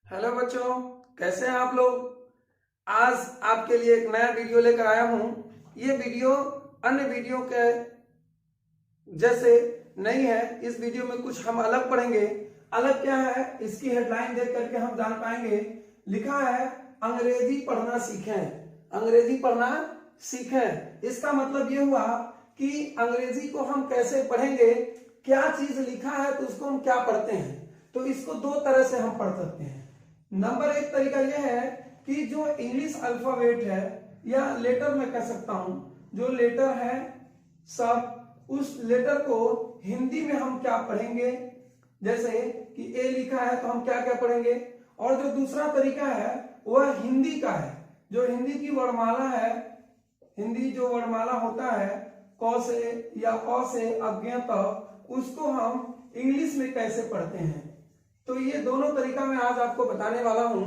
Hello बच्चों, कैसे हैं आप लोग। आज आपके लिए एक नया वीडियो लेकर आया हूं। ये वीडियो अन्य वीडियो के जैसे नहीं है। इस वीडियो में कुछ हम अलग पढ़ेंगे। अलग क्या है, इसकी हेडलाइन देख करके हम जान पाएंगे। लिखा है अंग्रेजी पढ़ना सीखें। अंग्रेजी पढ़ना सीखें, इसका मतलब ये हुआ कि अंग्रेजी को हम कैसे पढ़ेंगे, क्या चीज लिखा है तो उसको हम क्या पढ़ते हैं। तो इसको दो तरह से हम पढ़ सकते हैं। नंबर एक तरीका यह है कि जो इंग्लिश अल्फाबेट है या लेटर मैं कह सकता हूं, जो लेटर है सब, उस लेटर को हिंदी में हम क्या पढ़ेंगे। जैसे कि ए लिखा है तो हम क्या क्या पढ़ेंगे। और जो दूसरा तरीका है वह हिंदी का है। जो हिंदी की वर्णमाला है, हिंदी जो वर्णमाला होता है क से या अ से अज्ञा तक, उसको हम इंग्लिश में कैसे पढ़ते हैं। तो ये दोनों तरीका मैं आज आपको बताने वाला हूं।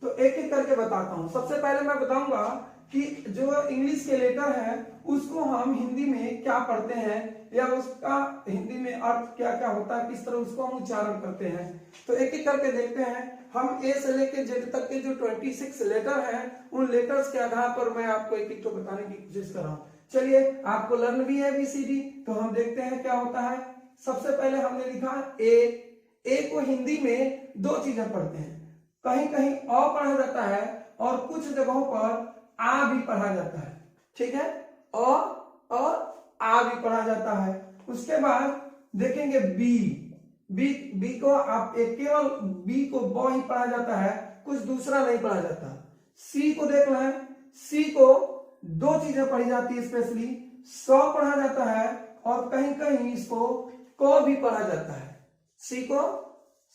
तो एक एक करके बताता हूं। सबसे पहले मैं बताऊंगा कि जो इंग्लिश के लेटर है उसको हम हिंदी में क्या पढ़ते हैं, या उसका हिंदी में अर्थ क्या क्या होता है, किस तरह उसको हम उच्चारण करते हैं। तो एक एक करके देखते हैं। हम ए से लेकर जेड तक के जो 26 लेटर हैं, उन लेटर्स के आधार पर मैं आपको एक एक तो बताने की कोशिश कर रहा हूं। चलिए, आपको लर्न भी है ABCD, तो हम देखते हैं क्या होता है। सबसे पहले हमने लिखा ए को हिंदी में दो चीजें पढ़ते हैं। कहीं कहीं अ पढ़ा जाता है और कुछ जगहों पर आ भी पढ़ा जाता है। ठीक है, अ और आ भी पढ़ा जाता है। उसके बाद देखेंगे बी। बी को आप एक केवल बी को ब ही पढ़ा जाता है, कुछ दूसरा नहीं पढ़ा जाता। सी को देख लें, सी को दो चीजें पढ़ी जाती है स्पेशली, स पढ़ा जाता है और कहीं कहीं इसको क भी पढ़ा जाता है। सी को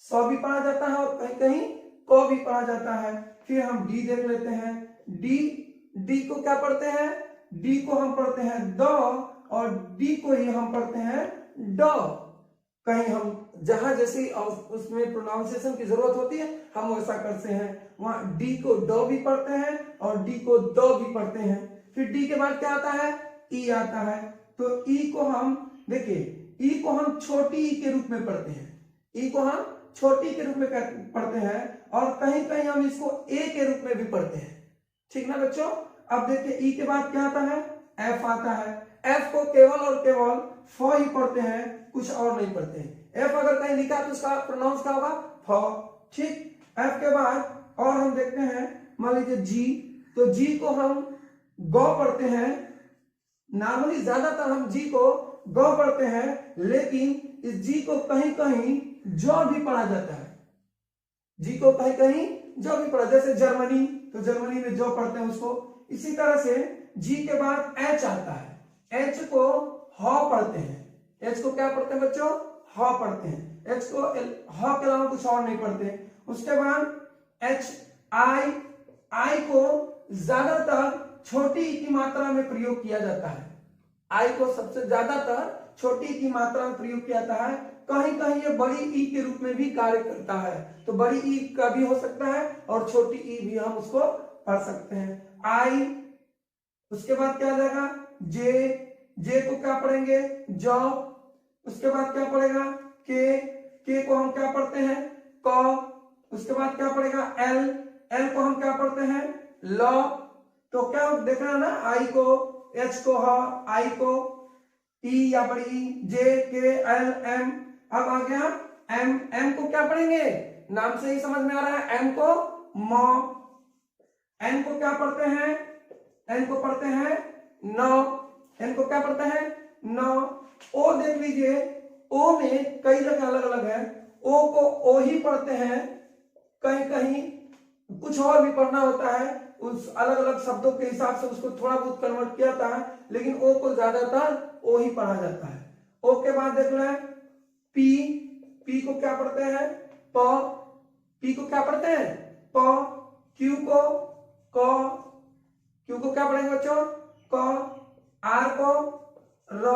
स भी पढ़ा जाता है और कहीं कहीं क भी पढ़ा जाता है। फिर हम डी देख लेते हैं। डी को क्या पढ़ते हैं, डी को हम पढ़ते हैं द, और डी को ही हम पढ़ते हैं ड। कहीं हम जहां जैसी उसमें प्रोनाउंसिएशन की जरूरत होती है हम वैसा करते हैं। वहां डी को ड भी पढ़ते हैं और डी को द भी पढ़ते हैं। फिर डी के बाद क्या आता है, ई आता है। तो ई को हम देखिए, ई को हम छोटी ई के रूप में पढ़ते हैं। ई को हम छोटी के रूप में पढ़ते हैं और कहीं कहीं हम इसको ए के रूप में भी पढ़ते हैं। ठीक ना बच्चों। अब देखिए ई के बाद क्या आता है, एफ आता है। एफ को केवल और केवल फ ही पढ़ते हैं, कुछ और नहीं पढ़ते हैं। एफ अगर कहीं लिखा तो उसका प्रोनाउंस क्या होगा, फ। ठीक, एफ के बाद और हम देखते हैं, मान लीजिए जी, तो जी को हम ग पढ़ते हैं। नॉर्मली ज्यादातर हम जी को ग पढ़ते हैं, लेकिन इस जी को कहीं कहीं जो भी पढ़ा जाता है। जी को कहीं कहीं जो भी पढ़ा, जैसे जर्मनी, तो जर्मनी में जो पढ़ते हैं उसको। इसी तरह से जी के बाद एच आता है। एच को ह पढ़ते हैं। एच को क्या पढ़ते हैं बच्चों, ह पढ़ते हैं। एच को ह के अलावा कुछ और नहीं पढ़ते। उसके बाद एच आई, आई को ज्यादातर छोटी ई की मात्रा में प्रयोग किया जाता है। आई को सबसे ज्यादातर छोटी की मात्रा में प्रयोग किया जाता है। कहीं कहीं ये बड़ी ई के रूप में भी कार्य करता है। तो बड़ी ई का भी हो सकता है और छोटी ई भी हम उसको पढ़ सकते हैं। आई, उसके बाद क्या आ जाएगा, जे को क्या पढ़ेंगे, जॉ। उसके बाद क्या पढ़ेगा, के को हम क्या पढ़ते हैं, क। उसके बाद क्या पढ़ेगा, एल को हम क्या पढ़ते हैं, ल। तो क्या देख रहे हैं ना, आई को, एच को ह, आई को ई या बड़ी ई, जे के एल एम। अब आ गया एम। एम को क्या पढ़ेंगे, नाम से ही समझ में आ रहा है, एम को म। एन को क्या पढ़ते हैं, एन को पढ़ते हैं न। एन को क्या पढ़ते हैं, न। ओ देख लीजिए, ओ में कई जगह अलग अलग है। ओ को ओ ही पढ़ते हैं, कहीं कहीं कुछ और भी पढ़ना होता है, उस अलग अलग शब्दों के हिसाब से उसको थोड़ा बहुत कन्वर्ट किया जाता है, लेकिन ओ को ज्यादातर ओ ही पढ़ा जाता है। ओ के बाद देख लें पी। पी को क्या पढ़ते हैं, प। पी को क्या पढ़ते हैं, प। क्यू को क। क्यू को क्या पढ़ेंगे बच्चों, क। आर को र।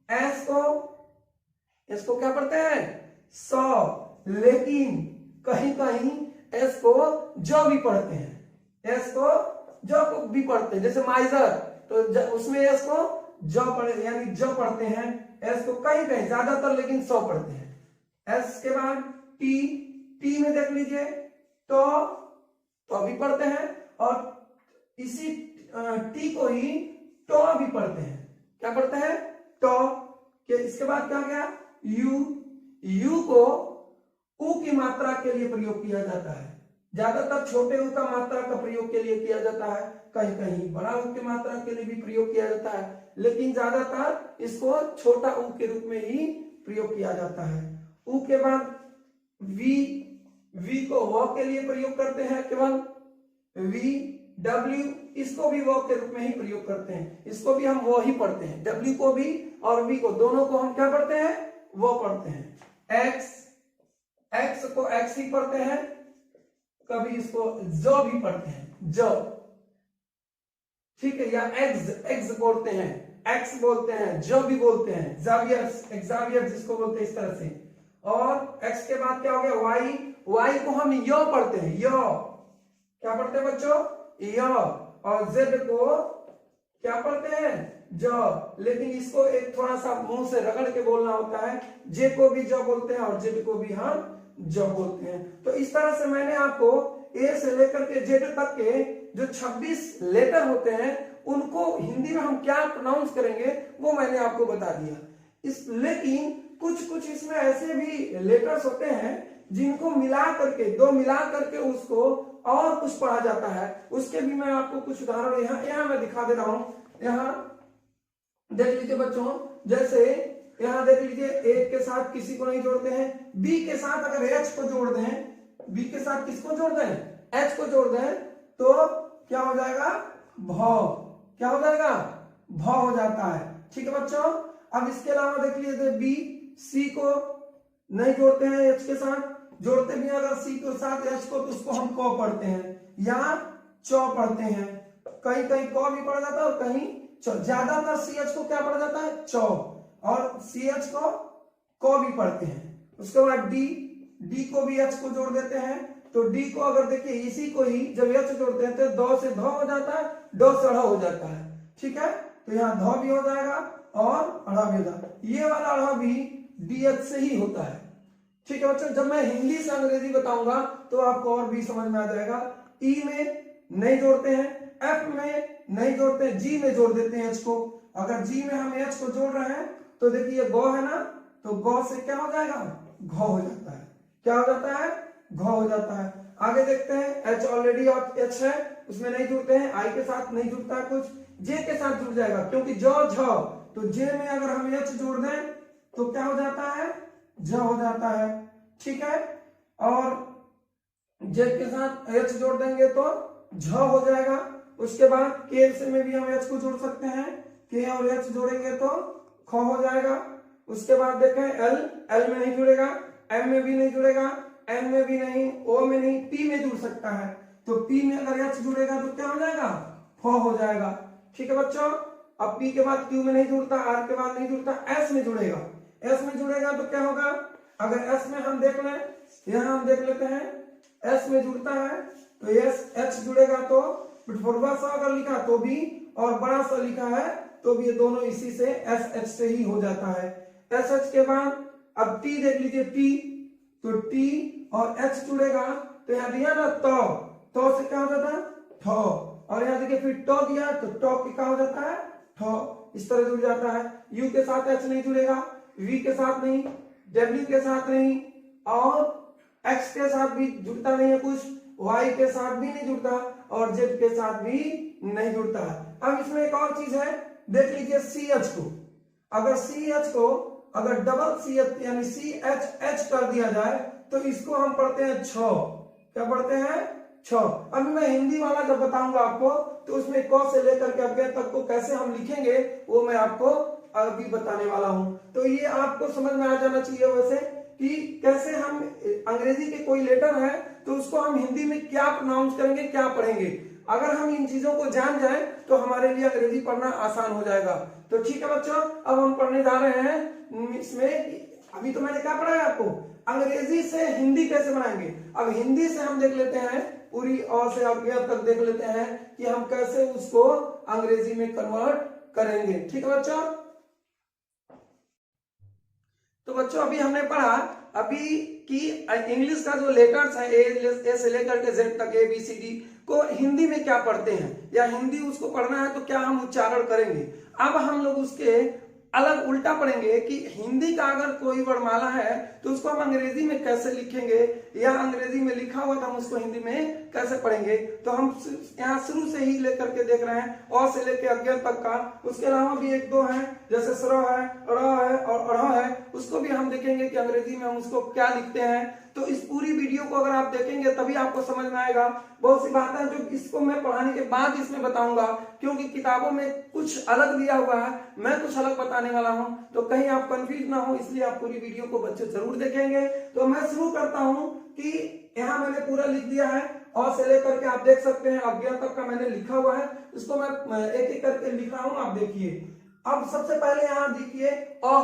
एस को क्या पढ़ते हैं, स। लेकिन कहीं कहीं एस को जो भी पढ़ते हैं। एस को जो भी पढ़ते हैं, जैसे माइजर, तो उसमें एस को जो पढ़े यानी जो पढ़ते हैं। एस को कहीं कहीं ज्यादातर लेकिन 100 पढ़ते हैं। एस के बाद टी। टी में देख लीजिए, तो भी पढ़ते हैं, और इसी टी को ही टो भी पढ़ते हैं। क्या पढ़ते हैं? टो के। इसके बाद क्या गया? यू। यू को ऊ की मात्रा के लिए प्रयोग किया जाता है। ज्यादातर छोटे ऊ का मात्रा का प्रयोग के लिए किया जाता है, कहीं कहीं बड़ा ऊ की मात्रा के लिए भी प्रयोग किया जाता है, लेकिन ज्यादातर इसको छोटा ऊ के रूप में ही प्रयोग किया जाता है। ऊ के बाद वी। वी को व के लिए प्रयोग करते हैं केवल। वी। डब्ल्यू, इसको भी वो के रूप में ही प्रयोग करते हैं, इसको भी हम वो ही पढ़ते हैं। डब्ल्यू को भी और वी को, दोनों को हम क्या पढ़ते हैं? वो पढ़ते हैं। एक्स। एक्स को एक्स ही पढ़ते हैं, कभी इसको जो भी पढ़ते हैं, जो। ठीक है, या एग्ज, एग्ज बोलते हैं, एक्स बोलते हैं, जो भी बोलते हैं, जावियर्स, एग्जावियर्स जिसको बोलते हैं, इस तरह से। और एक्स के बाद क्या हो गया? वाई। वाई को हम यो पढ़ते हैं, यो। क्या पढ़ते हैं बच्चों? यो। और जेड को क्या पढ़ते हैं? जो। लेकिन इसको एक थोड़ा सा मुंह से रगड़ के बोलना होता है। जे को भी जो बोलते हैं और जेड को भी हम जो बोलते हैं। तो इस तरह से मैंने आपको ए से लेकर के जेड तक के जो 26 लेटर होते हैं उनको हिंदी में हम क्या प्रोनाउंस करेंगे वो मैंने आपको बता दिया। लेकिन कुछ कुछ इसमें ऐसे भी लेटर्स होते हैं जिनको मिला करके, दो मिला करके उसको और कुछ पढ़ा जाता है। उसके भी मैं आपको कुछ उदाहरण यहाँ मैं दिखा दे रहा हूं। यहाँ देख लीजिए बच्चों, जैसे यहाँ देख लीजिए, एक के साथ किसी को नहीं जोड़ते हैं, बी के साथ अगर एच को जोड़ दें, बी के साथ किसको जोड़ दें? एच को जोड़ दें, तो क्या हो जाएगा? भ। क्या हो जाएगा? भ हो जाता है। ठीक है बच्चों। अब इसके अलावा देख लीजिए, बी सी को नहीं जोड़ते हैं एच के साथ, जोड़ते भी अगर सी के साथ एच को तो उसको हम क पढ़ते हैं या चौ पढ़ते हैं। कहीं कहीं क भी पढ़ा जाता है और कहीं चौ। ज्यादातर सी एच को क्या पढ़ा जाता है? चौ। और सी एच को भी पढ़ते हैं। उसके बाद डी। डी को भी एच को जोड़ देते हैं, तो डी को अगर देखिए इसी को ही जब एच जोड़ते हैं तो दो से ध हो जाता है, दो से अढ़ा हो जाता है। ठीक है, तो यहाँ ध भी हो जाएगा और अढ़ा भी हो जाएगा। ये वाला अढ़ा भी डी एच से ही होता है। ठीक है बच्चों, जब मैं हिंदी से अंग्रेजी बताऊंगा तो आपको और भी समझ में आ जाएगा। ई में नहीं जोड़ते हैं, एफ में नहीं जोड़ते हैं, जी में जोड़ देते हैं एच को। अगर जी में हम एच को जोड़ रहे हैं तो देखिए गौ है ना, तो गौ से क्या हो जाएगा? घ हो जाता है। क्या हो जाता है? घ हो जाता है। आगे देखते हैं, एच ऑलरेडी एच है, उसमें नहीं जुड़ते हैं, आई के साथ नहीं जुड़ता है कुछ, जे के साथ जुड़ जाएगा क्योंकि जो झ, तो जे में अगर हम एच जोड़ दें तो क्या हो जाता है? झ हो जाता है। ठीक है, और जेड के साथ एच जोड़ देंगे तो झ हो जाएगा। उसके बाद के से में भी हम एच को जोड़ सकते हैं, के और एच जोड़ेंगे तो ख हो जाएगा। उसके बाद देखें एल, एल में नहीं जुड़ेगा, एम में भी नहीं जुड़ेगा, एन में भी नहीं, ओ में नहीं, पी में जुड़ सकता है, तो पी में अगर एच जुड़ेगा तो क्या हो जाएगा? फ हो जाएगा। ठीक है बच्चों, अब पी के बाद क्यू में नहीं जुड़ता, आर के बाद नहीं जुड़ता, एस में जुड़ेगा। एस में जुड़ेगा तो क्या होगा? अगर एस में हम देख लें, यहां हम देख लेते हैं, एस में जुड़ता है तो एस एच जुड़ेगा, तो छोटा सा अगर लिखा तो भी और बड़ा सा लिखा है तो भी ये दोनों इसी से एस एच से ही हो जाता है। एस एच के बाद अब टी देख लीजिए, टी, तो टी और एच जुड़ेगा तो यहां दिया ना तो से क्या हो जाता है? ठ। और यहां देखिए फिर टो दिया तो टो की क्या हो जाता है? ठ। इस तरह जुड़ जाता है। यू के साथ एच नहीं जुड़ेगा, वी के साथ नहीं, डब्ल्यू के साथ नहीं, और एक्स के साथ भी जुड़ता नहीं है कुछ, वाई के साथ भी नहीं जुड़ता और जेड के साथ भी नहीं जुड़ता है। अब इसमें एक और चीज है, देख लीजिए सी एच को, अगर सी एच को अगर डबल सी एच यानी सी एच एच कर दिया जाए तो इसको हम पढ़ते हैं छ। क्या पढ़ते हैं? छ। अब मैं हिंदी वाला जब बताऊंगा आपको तो उसमें क से लेकर के अज्ञ तक को कैसे हम लिखेंगे वो मैं आपको अभी बताने वाला हूं। तो ये आपको समझ में आ जाना चाहिए वैसे कि कैसे हम अंग्रेजी के कोई लेटर है तो उसको हम हिंदी में क्या प्रोनाउंस करेंगे, क्या पढ़ेंगे। अगर हम इन चीजों को जान जाएं तो हमारे लिए अंग्रेजी पढ़ना आसान हो जाएगा। तो ठीक है बच्चों, अब हम पढ़ने जा रहे हैं इसमें। अभी तो मैंने क्या पढ़ाया आपको, अंग्रेजी से हिंदी कैसे बनाएंगे। अब हिंदी से हम देख लेते हैं, पूरी अ से अज्ञ तक देख लेते हैं कि हम कैसे उसको अंग्रेजी में कन्वर्ट करेंगे। ठीक है बच्चों, तो बच्चों अभी हमने पढ़ा अभी कि इंग्लिश का जो लेटर्स है ए से लेकर के जेड तक ABCD को हिंदी में क्या पढ़ते हैं या हिंदी उसको पढ़ना है तो क्या हम उच्चारण करेंगे। अब हम लोग उसके अलग उल्टा पढ़ेंगे कि हिंदी का अगर कोई वर्णमाला है तो उसको हम अंग्रेजी में कैसे लिखेंगे या अंग्रेजी में लिखा हुआ था हम उसको हिंदी में कैसे पढ़ेंगे। तो हम यहाँ शुरू से ही लेकर के देख रहे हैं अ से लेकर अज्ञ तक का। उसके अलावा भी एक दो हैं जैसे स्र है, ड़ है और अढ़ है, उसको भी हम देखेंगे कि अंग्रेजी में हम उसको क्या लिखते हैं। तो इस पूरी वीडियो को अगर आप देखेंगे तभी आपको समझ में आएगा। बहुत सी बातें जो इसको मैं पढ़ाने के बाद इसमें बताऊंगा, क्योंकि किताबों में कुछ अलग दिया हुआ है, मैं कुछ अलग बताने वाला हूं, तो कहीं आप कंफ्यूज ना हो, इसलिए आप पूरी वीडियो को बच्चे जरूर देखेंगे। तो मैं शुरू करता हूं कि यहाँ मैंने पूरा लिख दिया है अ से लेकर के आप देख सकते हैं अज्ञ तक का मैंने लिखा हुआ है, इसको मैं एक एक करके लिख रहा हूं, आप देखिए। अब सबसे पहले यहाँ देखिए अ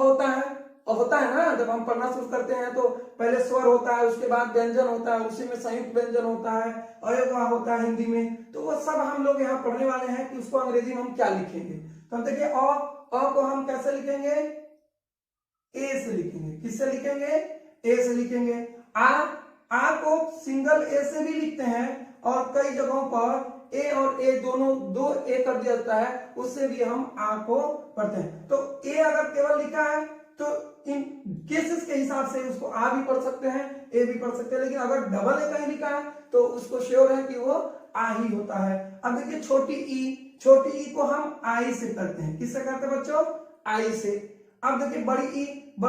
होता है ना, जब हम पढ़ना शुरू करते हैं तो पहले स्वर होता है, उसके बाद व्यंजन होता है, उसी में संयुक्त व्यंजन होता है, अयगुआ होता है हिंदी में। तो वो सब हम लोग यहाँ पढ़ने वाले हैं कि उसको अंग्रेजी में हम क्या लिखेंगे। तो हम देखिए अ को हम कैसे लिखेंगे, ए से लिखेंगे। किससे लिखेंगे, ए से लिखेंगे। आ को सिंगल ए से भी लिखते हैं और कई जगहों पर ए और ए दोनों दो ए कर दिया जाता है, उससे भी हम आ को पढ़ते हैं। तो ए अगर केवल लिखा है तो इन केसेस के हिसाब से उसको आ भी पढ़ सकते हैं, ए भी पढ़ सकते हैं, लेकिन अगर डबल ए कहीं लिखा है तो उसको श्योर है कि वो आ ही होता है। अब देखिए छोटी ई को हम आई से करते हैं। किससे करते हैं बच्चों, आई से। अब देखिए बड़ी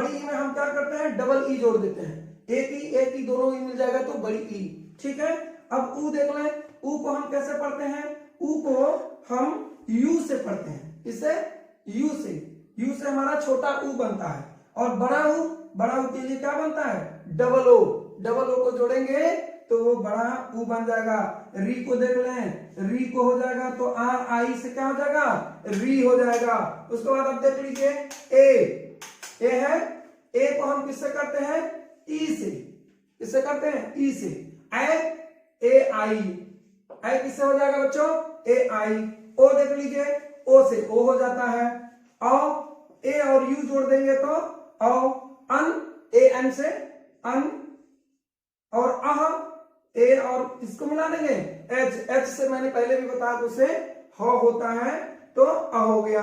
ई में हम क्या करते हैं, डबल ई जोड़ देते हैं, एक ई दोनों ई मिल जाएगा तो बड़ी ई। ठीक है। अब ऊ देख लें, ऊ को हम कैसे पढ़ते हैं, ऊ को हम यू से पढ़ते हैं। इससे यू से हमारा छोटा ऊ बनता है, और बड़ा ऊ के लिए क्या बनता है, डबल ओ को जोड़ेंगे तो वो बड़ा ऊ बन जाएगा। री को देख लें, री को हो जाएगा तो आर आई से क्या हो जाएगा, री हो जाएगा। उसके बाद अब देख लीजिए ए है, ए को हम किससे करते हैं, ई से। किससे करते हैं, ई से। ए आई किससे हो जाएगा बच्चों, ए आई। ओ देख लीजिए, ओ से ओ हो जाता है। औ ए और यू जोड़ देंगे तो औ। अन ए एन से अन, और अह ए और इसको मिला देंगे एच से, मैंने पहले भी बताया तो उसे ह होता है तो अ हो गया।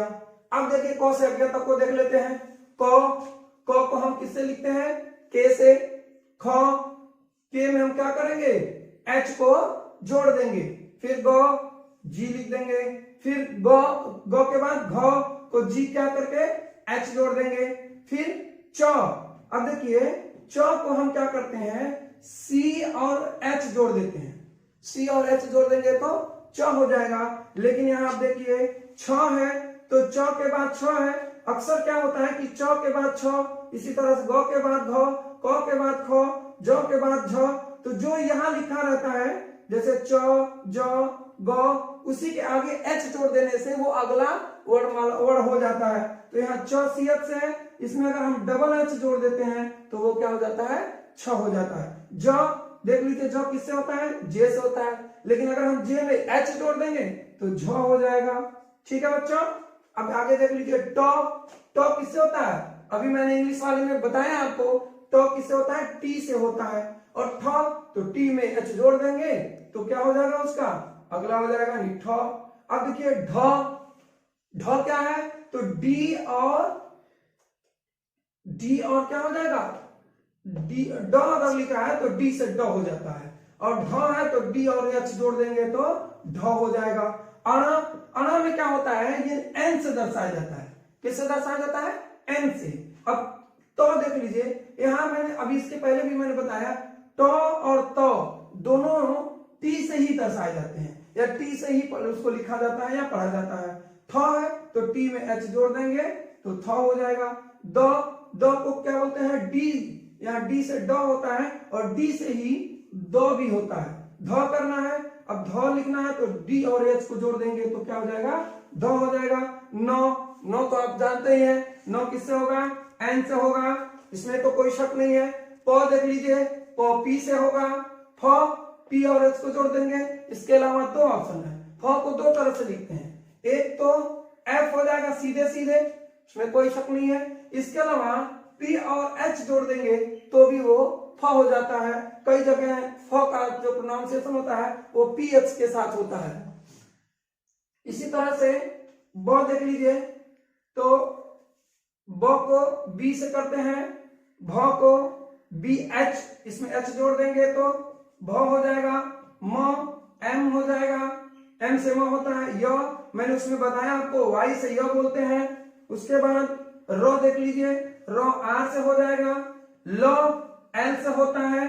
अब देखिए क से अज्ञ तक को देख लेते हैं। क को हम किससे लिखते हैं, के से। ख के में हम क्या करेंगे, एच को जोड़ देंगे, फिर ग जी लिख देंगे, फिर ग के बाद घ को जी क्या करके एच जोड़ देंगे, फिर च। अब देखिए च को हम क्या करते हैं, सी और एच जोड़ देते हैं। सी और एच जोड़ देंगे तो च हो जाएगा। लेकिन यहाँ आप देखिए छ है तो च के बाद छ है। अक्सर क्या होता है कि च के बाद छ, इसी तरह से ग के बाद घ, क के बाद ख, ज के बाद झ, तो जो यहाँ लिखा रहता है जैसे च, ज, ग, उसी के आगे एच जोड़ देने से वो अगला वर्ड हो जाता है। तो यहाँ च सी एच से है, इसमें अगर हम डबल एच जोड़ देते हैं तो वो क्या हो जाता है, छ हो जाता है। ज देख लीजिए, ज किससे होता है, जे से होता है, लेकिन अगर हम जे में एच जोड़ देंगे तो झ हो जाएगा। ठीक है बच्चों। अब आगे देख लीजिए ट किससे होता है, अभी मैंने इंग्लिश वाले में बताया आपको, ट किससे होता है, टी से होता है। और ठ तो टी में एच जोड़ देंगे तो क्या हो जाएगा, उसका अगला हो जाएगा ठ। अब देखिए ढ क्या है, तो डी और क्या हो जाएगा, ड अगर लिखा है तो डी से ड हो जाता है, और ढ है तो डी और एच जोड़ देंगे तो ढ हो जाएगा। अना में क्या होता है, ये एन से दर्शाया जाता है। किससे दर्शाया जाता है, एन से। अब तो देख लीजिए, यहां मैंने अभी इसके पहले भी मैंने बताया ट और त दोनों टी से ही दर्शाए जाते हैं, या टी से ही उसको लिखा जाता है या पढ़ा जाता है। थ है तो टी में एच जोड़ देंगे तो थ हो जाएगा। द को क्या बोलते हैं, डी, यहाँ डी से ड होता है और डी से ही द भी होता है। ध करना है, अब ध लिखना है तो डी और एच को जोड़ देंगे तो क्या हो जाएगा, ध हो जाएगा। नौ तो आप जानते ही हैं, नौ किससे होगा, एन से होगा, इसमें तो कोई शक नहीं है। प देख लीजिए, प पी से होगा। फ पी और एच को जोड़ देंगे। इसके अलावा दो ऑप्शन है, फ को दो तरह से लिखते हैं, एक तो एफ हो जाएगा सीधे, इसमें कोई शक नहीं है। इसके अलावा पी और एच जोड़ देंगे तो भी वो फ हो जाता है। कई जगह फ का जो प्रोनाउंसिएशन होता है वो पी एच के साथ होता है। इसी तरह से ब देख लीजिए, तो ब को बी से करते हैं, भ को बी एच, इसमें एच जोड़ देंगे तो भ हो जाएगा, म एम हो जाएगा, एम से म होता है, य मैंने उसमें बताया आपको वाई से य बोलते हैं। उसके बाद रो देख लीजिए, रो आर से हो जाएगा, लो एल से होता है,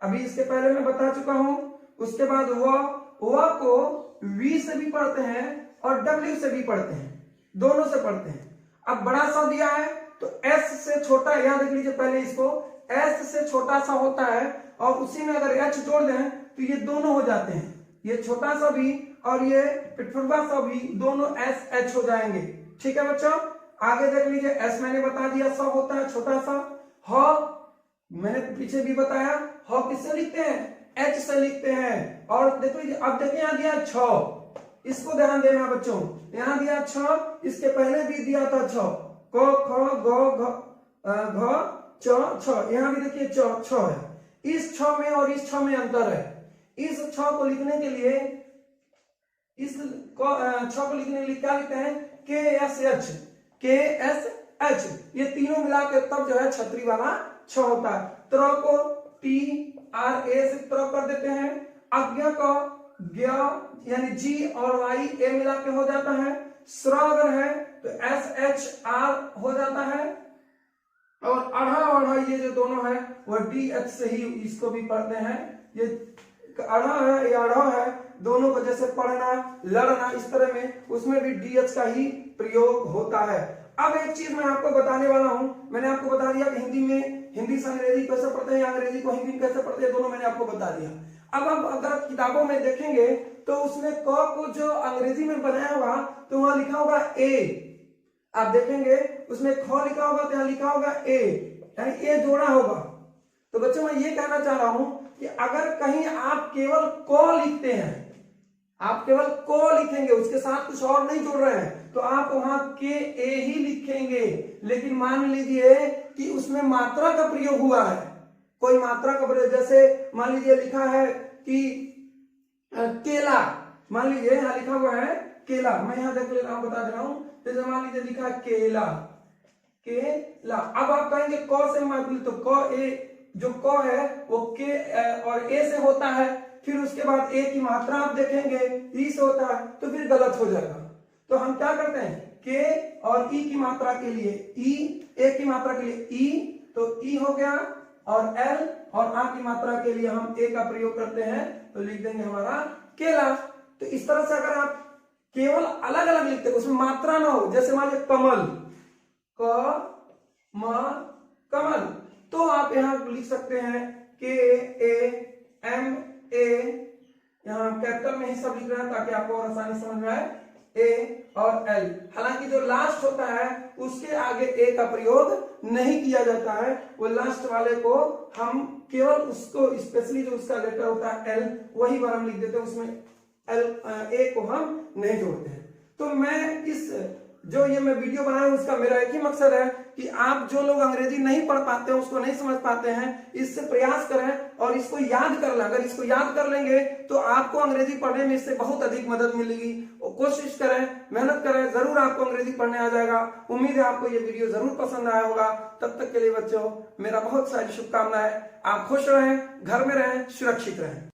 अभी इसके पहले मैं बता चुका हूं। उसके बाद व को वी से भी पढ़ते हैं और डब्ल्यू से भी पढ़ते हैं, दोनों से पढ़ते हैं। अब बड़ा सा दिया है तो एस से छोटा, यहां देख लीजिए पहले इसको, एस से छोटा सा होता है और उसी में अगर एच जोड़ दें तो ये दोनों हो जाते हैं, ये छोटा सा भी और ये पिटफुरवा सा भी, दोनों एस एच हो जाएंगे। ठीक है बच्चों, आगे देख लीजिए, एस मैंने बता दिया सा होता है छोटा सा, ह मैंने पीछे भी बताया, ह किससे लिखते हैं, एच से लिखते हैं। और देखो अब देखिए यहां दिया 6, इसको ध्यान देना बच्चों, यहां दिया 6, इसके पहले भी दिया था 6, क ख ग घ च छ, यहां भी देखिए 6 है। इस 6 में और इस 6 में अंतर है। इस 6 को लिखने के लिए, इस 6 को लिखने के लिए क्या लिखते हैं, के एस एच, के एस एच, ये तीनों मिला के तब जो है छतरी वाला 6 होता है। त्र को टी आर ए से त्र कर देते हैं, अज्ञा को ज्ञ यानी जी और वाई ए मिला के हो जाता है, स्र अगर है तो एस एच आर हो जाता है, और अढ़ा ये जो दोनों है वह डी एच से ही इसको भी पढ़ते हैं। ये अढ़ा है या अढ़ा है, दोनों को जैसे पढ़ना लड़ना इस तरह में, उसमें भी डी एच का ही प्रयोग होता है। अब एक चीज मैं आपको बताने वाला हूं, मैंने आपको बता दिया कि हिंदी में हिंदी से अंग्रेजी कैसे पढ़ते हैं, अंग्रेजी को हिंदी में कैसे पढ़ते हैं, दोनों मैंने आपको बता दिया। अब अगर किताबों में देखेंगे तो उसमें क को जो अंग्रेजी में बनाया होगा तो वहां लिखा होगा ए, आप देखेंगे उसमें ख लिखा होगा तो यहाँ लिखा होगा ए, यानी ए जोड़ा होगा। तो बच्चों मैं ये कहना चाह रहा हूं कि अगर कहीं आप केवल क लिखते हैं, आप केवल क लिखेंगे, उसके साथ कुछ और नहीं जोड़ रहे हैं, तो आप वहां के ए ही लिखेंगे। लेकिन मान लीजिए कि उसमें मात्रा का प्रयोग हुआ है, कोई मात्रा का प्रयोग, जैसे मान लीजिए लिखा है कि केला, मान लीजिए यहाँ लिखा हुआ है केला, मैं यहाँ देख ले रहा हूँ, बता दे रहा हूँ, जैसे मान लीजिए लिखा है केला, केला। अब आप कहेंगे क से मात्र, तो क ए, जो क है वो के और ए से होता है, फिर उसके बाद ए की मात्रा आप देखेंगे ई से होता है, तो फिर गलत हो जाएगा। तो हम क्या करते हैं, के और ई की मात्रा के लिए ई, ए की मात्रा के लिए ई, तो ई हो गया, और एल और आ की मात्रा के लिए हम ए का प्रयोग करते हैं, तो लिख देंगे हमारा केला। तो इस तरह से अगर आप केवल अलग अलग लिखते हैं, उसमें मात्रा ना हो, जैसे मान लीजिए कमल, क म कमल, तो आप यहाँ लिख सकते हैं के ए एम ए, यहाँ कैपिटल में ही सब लिख रहे हैं ताकि आपको और आसानी समझ में आए, ए और एल। हालांकि जो लास्ट होता है उसके आगे ए का प्रयोग नहीं किया जाता है, वो लास्ट वाले को हम केवल उसको स्पेशली जो उसका लेटर होता है एल, वही बार हम लिख देते हैं, उसमें एल ए को हम नहीं जोड़ते हैं। तो मैं इस जो ये मैं वीडियो बनाया उसका मेरा एक ही मकसद है कि आप जो लोग अंग्रेजी नहीं पढ़ पाते हैं, उसको नहीं समझ पाते हैं, इससे प्रयास करें और इसको याद कर लें। अगर इसको याद कर लेंगे तो आपको अंग्रेजी पढ़ने में इससे बहुत अधिक मदद मिलेगी। और कोशिश करें, मेहनत करें, जरूर आपको अंग्रेजी पढ़ने आ जाएगा। उम्मीद है आपको ये वीडियो जरूर पसंद आया होगा। तब तक के लिए बच्चों मेरा बहुत सारी शुभकामनाएं। आप खुश रहें, घर में रहें, सुरक्षित रहें।